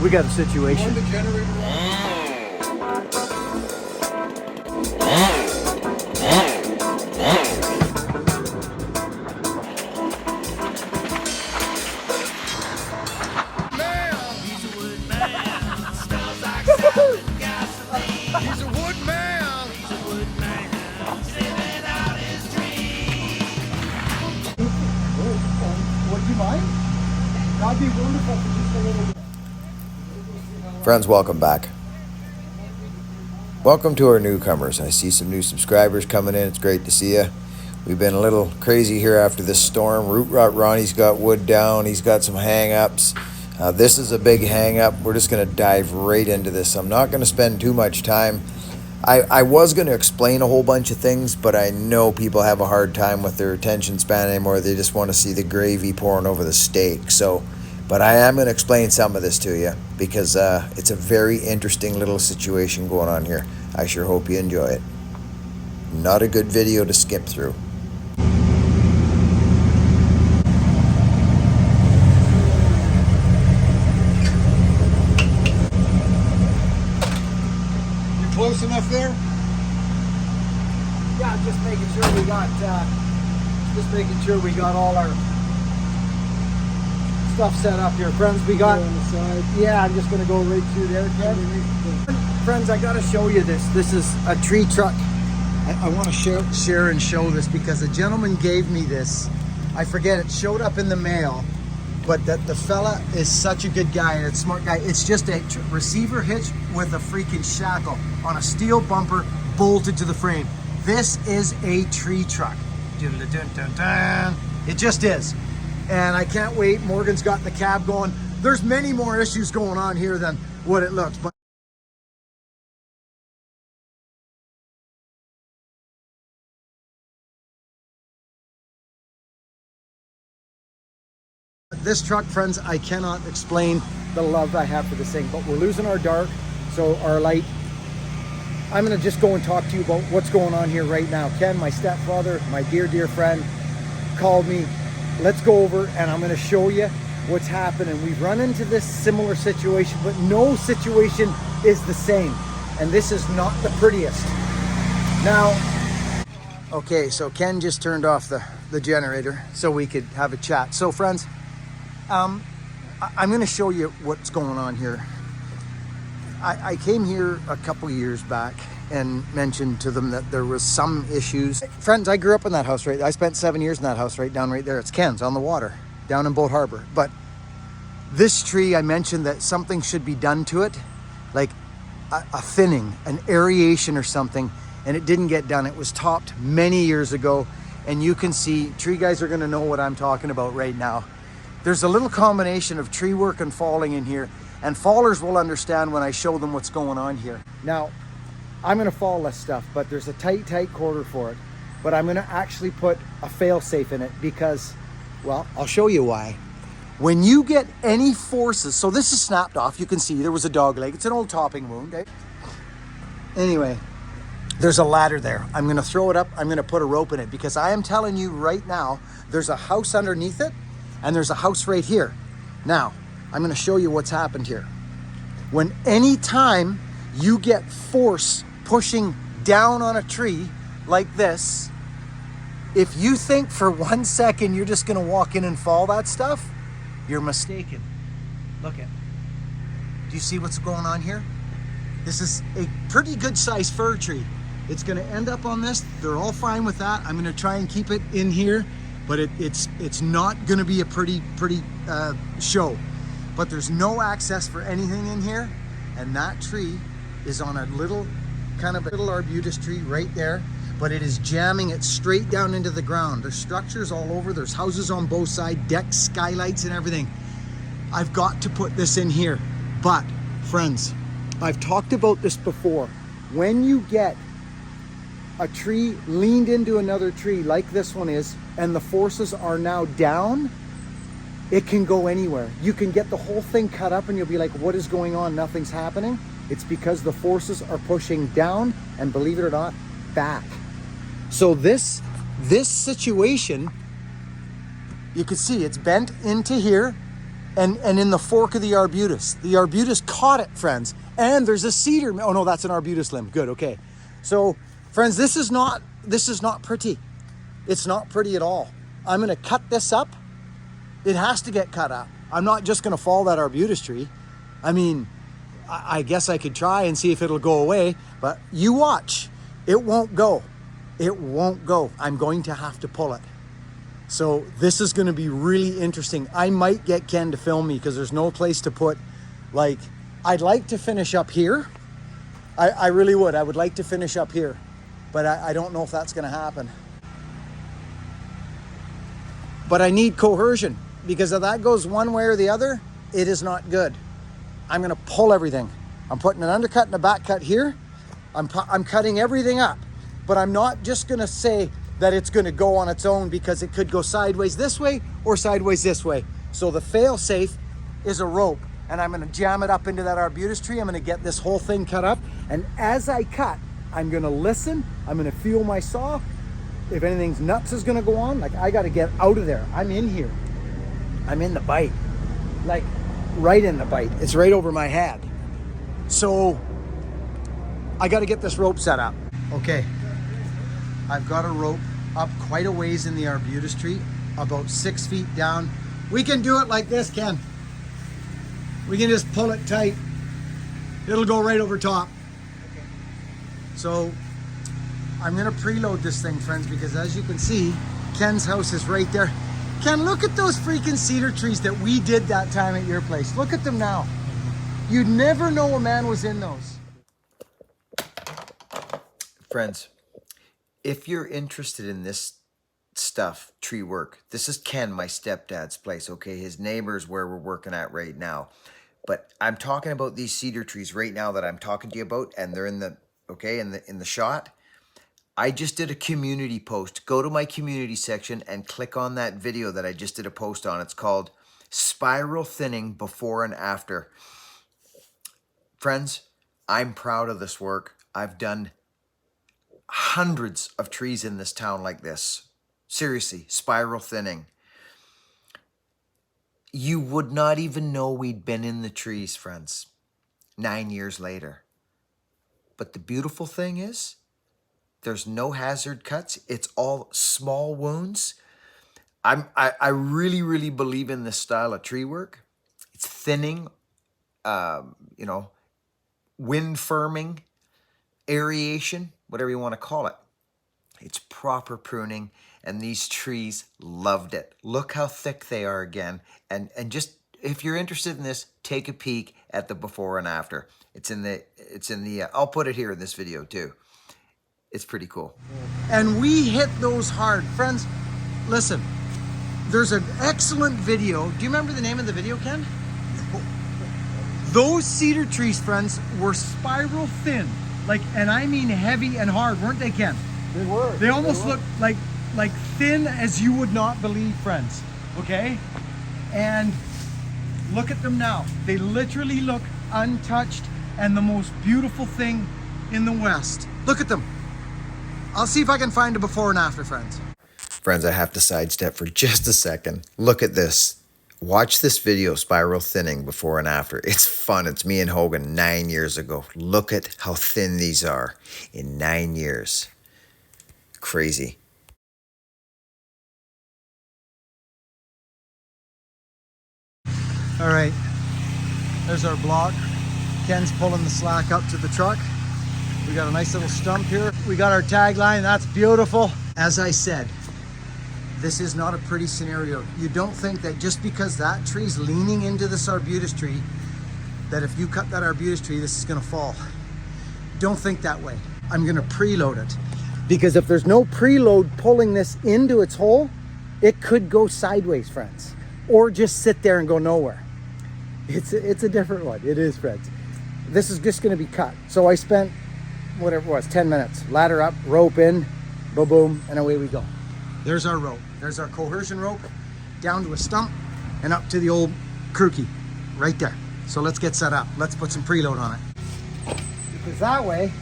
We got a situation. Turn the generator on. He's a wood man. Would you mind? That'd be wonderful for just a little bit. Friends, welcome back. Welcome to our newcomers. I see some new subscribers coming in. It's great to see you. We've been a little crazy here after this storm. Root Rot Ronnie's got wood down. He's got some hang-ups. This is a big hang-up. We're just going to dive right into this. I'm not going to spend too much time. I was going to explain a whole bunch of things, but I know people have a hard time with their attention span anymore. They just want to see the gravy pouring over the steak. But I am going to explain some of this to you because it's a very interesting little situation going on here. I sure hope you enjoy it. Not a good video to skip through. You close enough there? Yeah, just making sure we got all our stuff set up here, friends. We got on the side. Yeah, I'm just gonna go right through there, Ken. Friends, I gotta show you this. This is a tree truck. I want to share and show this because a gentleman gave me this. I forget, it showed up in the mail, but that the fella is such a good guy and a smart guy. It's just a receiver hitch with a freaking shackle on a steel bumper bolted to the frame. This is a tree truck. It just is. And I can't wait. Morgan's got the cab going. There's many more issues going on here than what it looks. But this truck, friends, I cannot explain the love I have for this thing. But we're losing our dark, so our light. I'm gonna just go and talk to you about what's going on here right now. Ken, my stepfather, my dear friend, called me. Let's go over and I'm going to show you what's happening. We've run into this similar situation, but no situation is the same. And this is not the prettiest. Now, okay, so Ken just turned off the generator so we could have a chat. So friends, I'm going to show you what's going on here. I came here a couple years back and mentioned to them that there was some issues. Friends, I grew up in that house I spent 7 years in that house right down right there. It's Ken's on the water, down in Boat Harbor. But this tree, I mentioned that something should be done to it, like a thinning, an aeration or something, and it didn't get done. It was topped many years ago, and you can see, tree guys are gonna know what I'm talking about right now. There's a little combination of tree work and falling in here, and fallers will understand when I show them what's going on here. Now, I'm gonna fall this stuff, but there's a tight quarter for it. But I'm gonna actually put a fail-safe in it because, well, I'll show you why. When you get any forces, so this is snapped off, you can see there was a dog leg. It's an old topping wound, eh? Anyway, there's a ladder there. I'm gonna throw it up, I'm gonna put a rope in it because I am telling you right now, there's a house underneath it and there's a house right here. Now, I'm gonna show you what's happened here. When any time you get force pushing down on a tree like this, if you think for 1 second you're just gonna walk in and fall that stuff, you're mistaken. Look at, do you see what's going on here? This is a pretty good sized fir tree. It's gonna end up on this. They're all fine with that. I'm gonna try and keep it in here, but it's not gonna be a pretty show. But there's no access for anything in here, and that tree is on a little arbutus tree right there, but it is jamming it straight down into the ground. There's structures all over, there's houses on both sides, decks, skylights and everything. I've got to put this in here. But friends, I've talked about this before. When you get a tree leaned into another tree like this one is, and the forces are now down, it can go anywhere. You can get the whole thing cut up and you'll be like, what is going on? Nothing's happening. It's because the forces are pushing down and, believe it or not, back. So this situation, you can see it's bent into here and in the fork of the arbutus. The arbutus caught it, friends. And there's a cedar. Oh no, that's an arbutus limb. Good, okay. So, friends, this is not pretty. It's not pretty at all. I'm gonna cut this up. It has to get cut up. I'm not just gonna fall that arbutus tree. I mean, I guess I could try and see if it'll go away, but you watch. It won't go. It won't go. I'm going to have to pull it. So this is gonna be really interesting. I might get Ken to film me because there's no place to put, like, I'd like to finish up here. I really would. I would like to finish up here, but I don't know if that's gonna happen. But I need coercion, because if that goes one way or the other, it is not good. I'm gonna pull everything. I'm putting an undercut and a back cut here. I'm cutting everything up, but I'm not just gonna say that it's gonna go on its own, because it could go sideways this way or sideways this way. So the fail safe is a rope, and I'm gonna jam it up into that arbutus tree. I'm gonna get this whole thing cut up, and as I cut, I'm gonna listen, I'm gonna feel my saw. If anything's nuts is gonna go on, like, I gotta get out of there. I'm in here. I'm in the bite. Like, right in the bite. It's right over my head. So, I gotta get this rope set up. Okay, I've got a rope up quite a ways in the arbutus tree, about 6 feet down. We can do it like this, Ken. We can just pull it tight. It'll go right over top. Okay. So, I'm gonna preload this thing, friends, because as you can see, Ken's house is right there. Ken, look at those freaking cedar trees that we did that time at your place. Look at them now. You'd never know a man was in those. Friends, if you're interested in this stuff, tree work, this is Ken, my stepdad's place, okay? His neighbor's where we're working at right now. But I'm talking about these cedar trees right now that I'm talking to you about, and they're in the, okay, in the shot. I just did a community post. Go to my community section and click on that video that I just did a post on. It's called Spiral Thinning Before and After. Friends, I'm proud of this work. I've done hundreds of trees in this town like this. Seriously, spiral thinning. You would not even know we'd been in the trees, friends, 9 years later. But the beautiful thing is, there's no hazard cuts. It's all small wounds. I really, really believe in this style of tree work. It's thinning, you know, wind firming, aeration, whatever you want to call it. It's proper pruning, and these trees loved it. Look how thick they are again. And just, if you're interested in this, take a peek at the before and after. It's in the I'll put it here in this video too. It's pretty cool. And we hit those hard. Friends, listen, there's an excellent video. Do you remember the name of the video, Ken? Those cedar trees, friends, were spiral thin. Like, and I mean heavy and hard, weren't they, Ken? They were. They almost looked like thin as you would not believe, friends. Okay? And look at them now. They literally look untouched and the most beautiful thing in the West. Look at them. I'll see if I can find a before and after, friends. Friends, I have to sidestep for just a second. Look at this. Watch this video, Spiral Thinning Before and After. It's fun. It's me and Hogan 9 years ago. Look at how thin these are in 9 years. Crazy. All right, there's our block. Ken's pulling the slack up to the truck. We got a nice little stump here. We got our tagline, that's beautiful. As I said, this is not a pretty scenario. You don't think that just because that tree's leaning into this arbutus tree, that if you cut that arbutus tree, this is gonna fall. Don't think that way. I'm gonna preload it. Because if there's no preload pulling this into its hole, it could go sideways, friends. Or just sit there and go nowhere. It's a different one, it is, friends. This is just gonna be cut. So I spent, whatever it was, 10 minutes. Ladder up, rope in, boom, boom, and away we go. There's our rope. There's our coercion rope, down to a stump, and up to the old crookie, right there. So let's get set up. Let's put some preload on it. Because that way,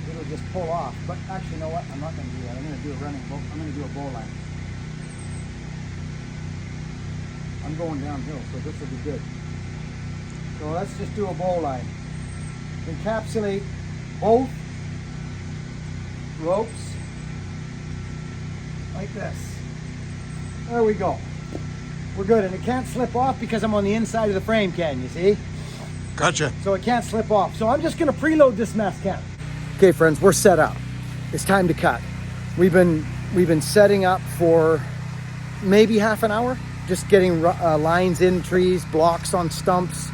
it'll just pull off. But actually, you know what? I'm not gonna do that. I'm gonna do a running bow. I'm gonna do a bow line. I'm going downhill, so this will be good. So let's just do a bow line. Encapsulate both ropes like this. There we go. We're good, and it can't slip off because I'm on the inside of the frame, Ken, you see? Gotcha. So it can't slip off. So I'm just gonna preload this mess, Ken. Okay, friends, we're set up. It's time to cut. We've been setting up for maybe half an hour, just getting lines in trees, blocks on stumps.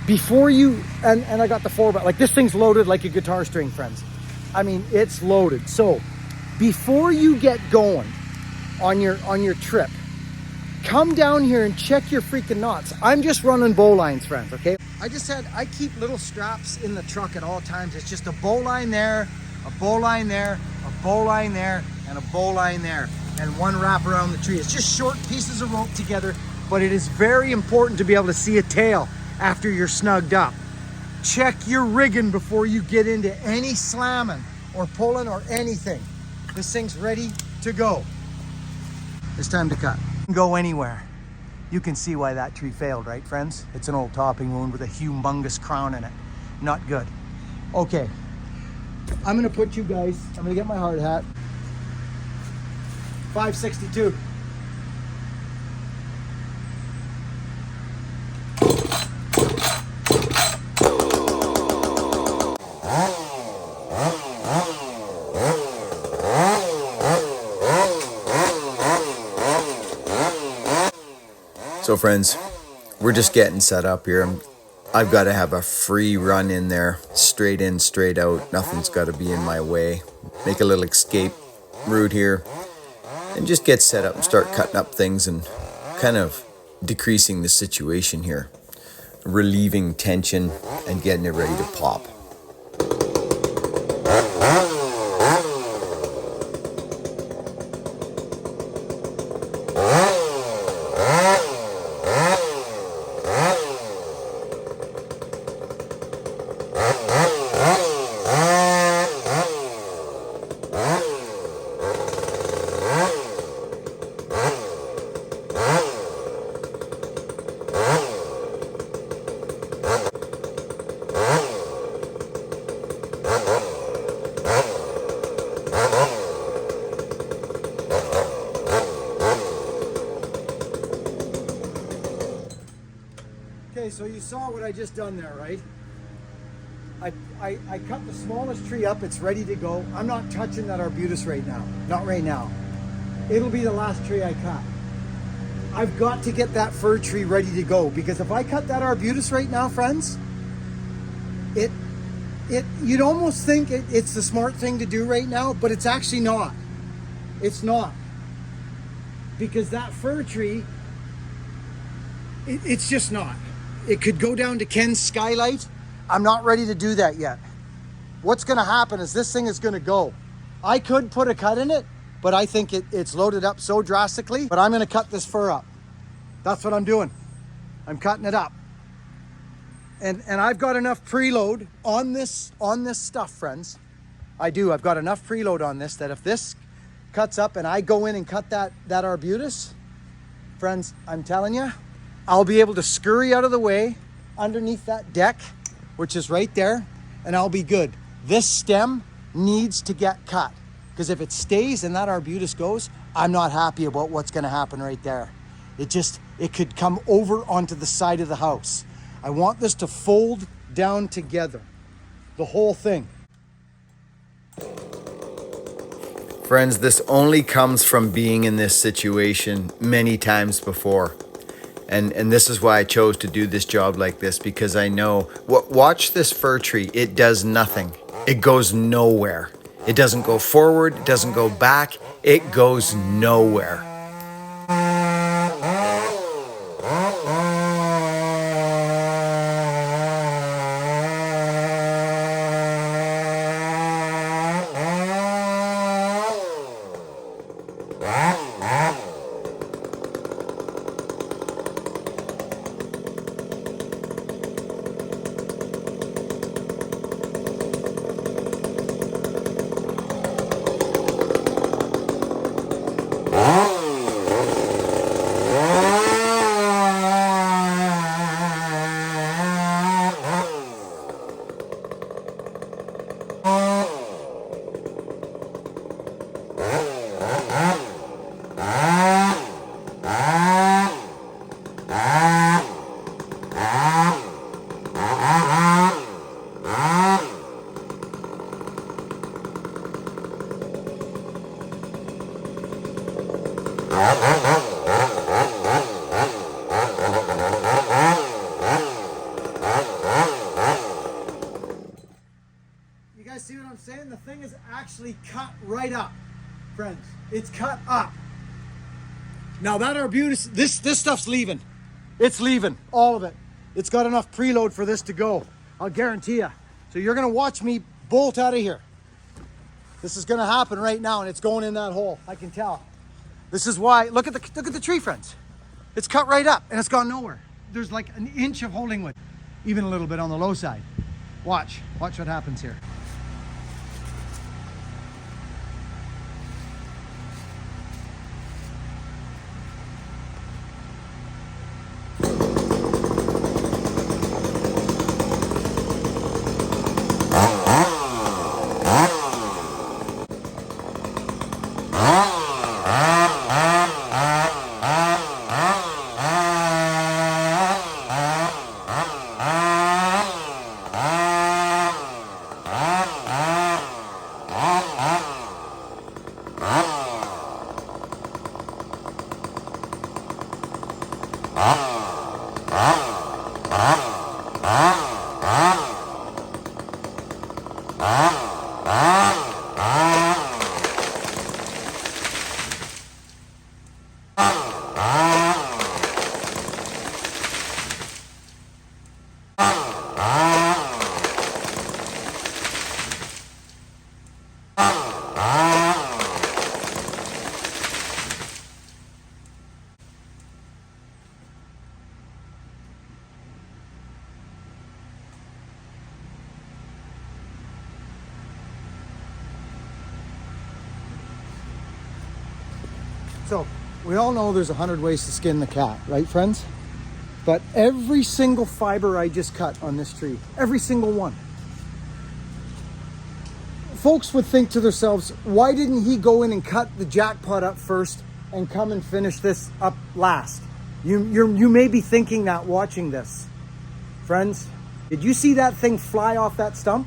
Before you, and I got the 4x, like this thing's loaded like a guitar string, friends. I mean, it's loaded. So before you get going on your trip, come down here and check your freaking knots. I'm just running bow lines, friends, okay? I keep little straps in the truck at all times. It's just a bow line there, a bow line there, a bow line there, and a bow line there, and one wrap around the tree. It's just short pieces of rope together, but it is very important to be able to see a tail after you're snugged up. Check your rigging before you get into any slamming or pulling or anything. This thing's ready to go. It's time to cut. Go anywhere. You can see why that tree failed, right, friends? It's an old topping wound with a humongous crown in it. Not good. Okay, I'm gonna put you guys, I'm gonna get my hard hat. 562. So friends, we're just getting set up here. I've got to have a free run in there, straight in, straight out. Nothing's got to be in my way. Make a little escape route here and just get set up and start cutting up things and kind of decreasing the situation here, relieving tension and getting it ready to pop. Okay, so you saw what I just done there, right? I cut the smallest tree up, it's ready to go. I'm not touching that arbutus right now, not right now. It'll be the last tree I cut. I've got to get that fir tree ready to go, because if I cut that arbutus right now, friends, you'd almost think it's the smart thing to do right now, but it's actually not. It's not. Because that fir tree, it's just not. It could go down to Ken's skylight. I'm not ready to do that yet. What's gonna happen is this thing is gonna go. I could put a cut in it, but I think it's loaded up so drastically, but I'm gonna cut this fir up. That's what I'm doing. I'm cutting it up. And I've got enough preload on this stuff, friends. I do, I've got enough preload on this that if this cuts up and I go in and cut that arbutus, friends, I'm telling you, I'll be able to scurry out of the way underneath that deck, which is right there, and I'll be good. This stem needs to get cut, because if it stays and that arbutus goes, I'm not happy about what's gonna happen right there. It could come over onto the side of the house. I want this to fold down together, the whole thing. Friends, this only comes from being in this situation many times before. And this is why I chose to do this job like this, because I know, watch this fir tree, it does nothing. It goes nowhere. It doesn't go forward, it doesn't go back, it goes nowhere. actually cut right up, friends. It's cut up. Now that arbutus, this stuff's leaving. It's leaving, all of it. It's got enough preload for this to go. I'll guarantee you. So you're gonna watch me bolt out of here. This is gonna happen right now, and it's going in that hole. I can tell. This is why. Look at the tree, friends. It's cut right up, and it's gone nowhere. There's like an inch of holding wood, even a little bit on the low side. Watch what happens here. So we all know there's 100 ways to skin the cat, right, friends? But every single fiber I just cut on this tree, every single one, folks would think to themselves, why didn't he go in and cut the jackpot up first and come and finish this up last? You may be thinking that watching this. Friends, did you see that thing fly off that stump?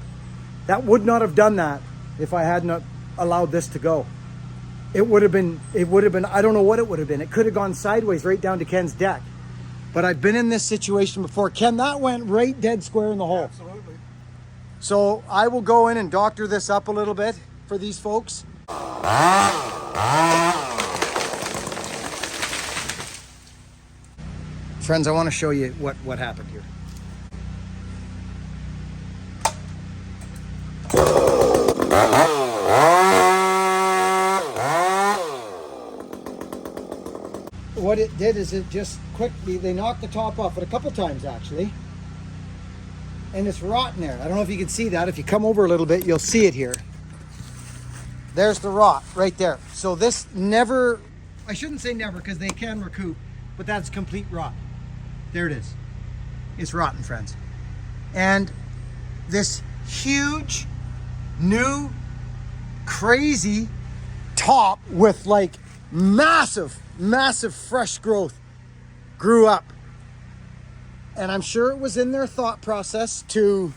That would not have done that if I had not allowed this to go. It would have been, I don't know what it would have been. It could have gone sideways right down to Ken's deck. But I've been in this situation before. Ken, that went right dead square in the hole. Absolutely. So I will go in and doctor this up a little bit for these folks. Friends, I want to show you what happened here. What it did is it just quickly, they knocked the top off it a couple times actually. And it's rotten there. I don't know if you can see that. If you come over a little bit, you'll see it here. There's the rot right there. So this never, I shouldn't say never because they can recoup, but that's complete rot. There it is. It's rotten, friends. And this huge, new, crazy top with like massive fresh growth grew up. And I'm sure it was in their thought process to,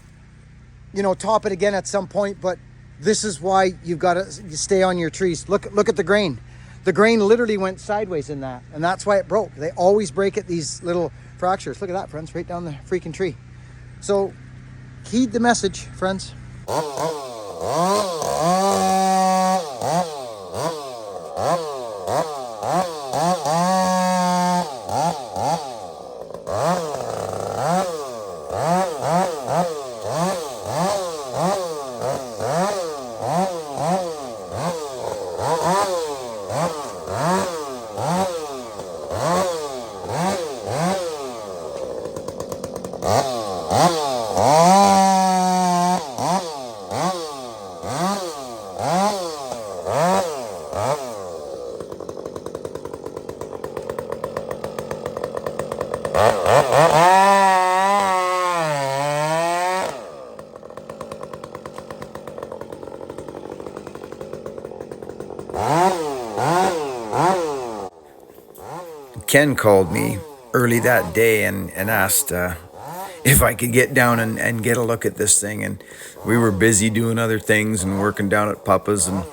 top it again at some point, but this is why you've got to stay on your trees. Look at the grain. The grain literally went sideways in that, and that's why it broke. They always break at these little fractures. Look at that, friends, right down the freaking tree. So heed the message, friends. Ken called me early that day and asked if I could get down and get a look at this thing. And we were busy doing other things and working down at Papa's. And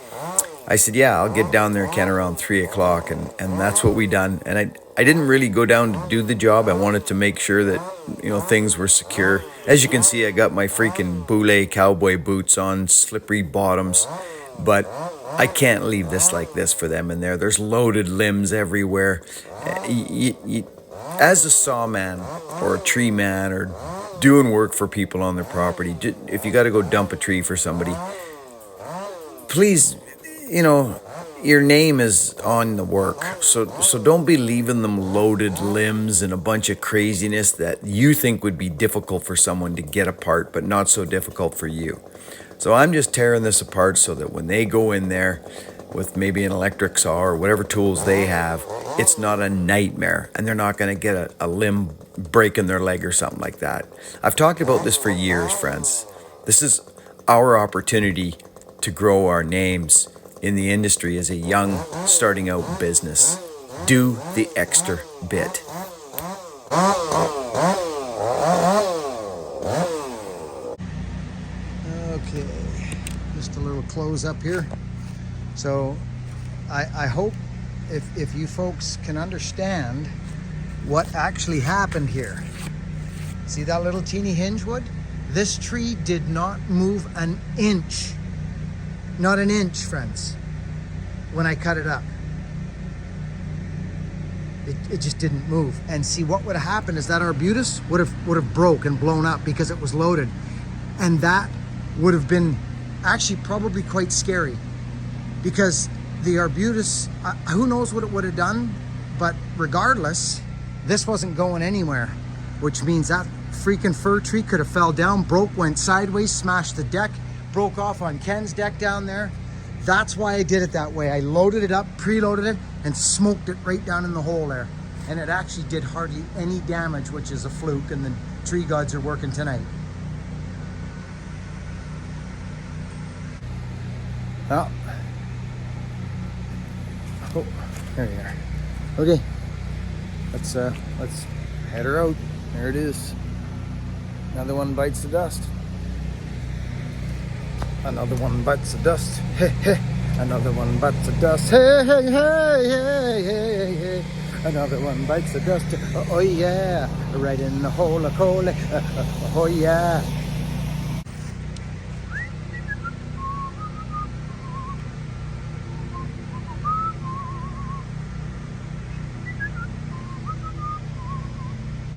I said, yeah, I'll get down there, Ken, around 3 o'clock. And that's what we done. And I didn't really go down to do the job. I wanted to make sure that, things were secure. As you can see, I got my freaking Boule cowboy boots on, slippery bottoms. but I can't leave this like this for them in there. There's loaded limbs everywhere. As a sawman or a tree man or doing work for people on their property, if you got to go dump a tree for somebody, please, your name is on the work. So don't be leaving them loaded limbs and a bunch of craziness that you think would be difficult for someone to get apart, but not so difficult for you. So I'm just tearing this apart so that when they go in there with maybe an electric saw or whatever tools they have, it's not a nightmare and they're not going to get a limb breaking their leg or something like that. I've talked about this for years, friends. This is our opportunity to grow our names in the industry as a young starting out business. Do the extra bit. Okay, just a little close up here. So I hope if you folks can understand what actually happened here. See that little teeny hinge wood? This tree did not move an inch. Not an inch, friends, when I cut it up. It just didn't move. And see, what would have happened is that arbutus would have broke and blown up because it was loaded. And that would have been actually probably quite scary, because the arbutus, who knows what it would have done, but regardless, this wasn't going anywhere, which means that freaking fir tree could have fell down, broke, went sideways, smashed the deck, broke off on Ken's deck down there. That's why I did it that way. I loaded it up, preloaded it, and smoked it right down in the hole there. And it actually did hardly any damage, which is a fluke, and the tree gods are working tonight. Oh, there you are. Okay, let's head her out. There it is. Another one bites the dust. Another one bites the dust. Hey, hey. Another one bites the dust. Hey, hey, hey, hey, hey, hey. Another one bites the dust. Oh yeah, right in the hole of coal. Oh yeah.